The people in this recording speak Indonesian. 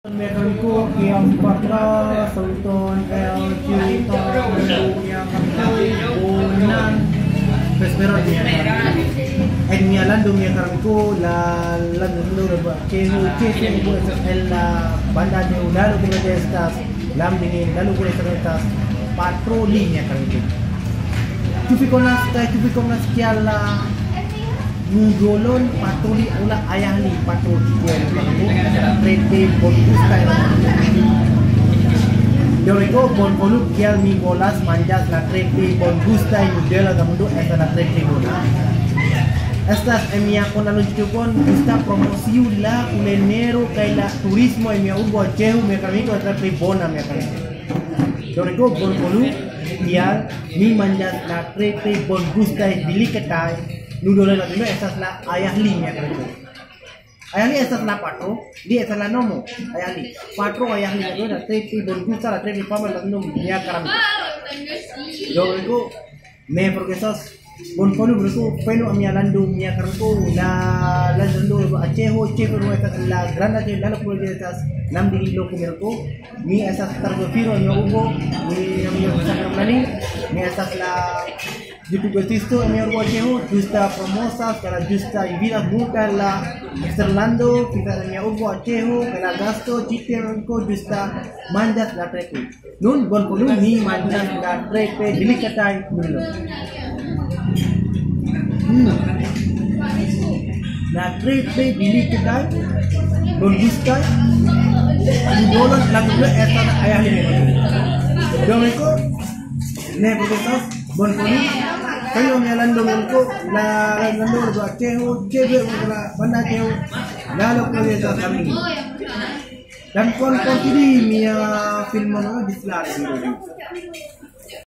Mekanku yang patra sultan LG yang unan Vespero dia Emialan dunia karanku la dulu kehu kese ibu ella banda de lalu kemudian estas lam dingin lalu kemudian estas patrolinya karanku Tupikonas kiala Nugolon patroli ulah ayahli patroli Trete Bongusta Doreko Bonpolu kial mi bolas manjas la Trete Bongusta Nudela gamundo esta la Trete Bona Estas emia con alunchukon gusta promosiu la ulenero kaila turismo emia urbo chehu me kamiko Trete Bona me kamiko Doreko Bonpolu kial mi manjas la Trete Bongusta diliketai Nudola la primera estas la ayahli me kamiko Ayahli estas la patro, dia estas la nomo. Ayahli, patro ayahli itu ada trepi bongusta la trepi pama la nomo dia karam. Yo berku me progresos bonfonu berku penu amia landu mia karku la landu aceho ceho estas la granda que la por estas nam di lo kumerku mi estas targofiro mi ugo mi sakromani mi estas la YouTube artisto mi urbo aceho justa promosas kala justa vida muka la Exterlando kita mi urbo aceho kala gasto chitenko justa mandas la trepe nun bonfonu mi mandas la trepe dilikatai nulo La trepe dilikatai bongusta Nudola la kedua eta ayah ini Domeko ne profesor bonfonu kayo mi alando ko la lando do aceho chebe la banda aceho lalo ko eta kami dan kon tidi mi film no dislar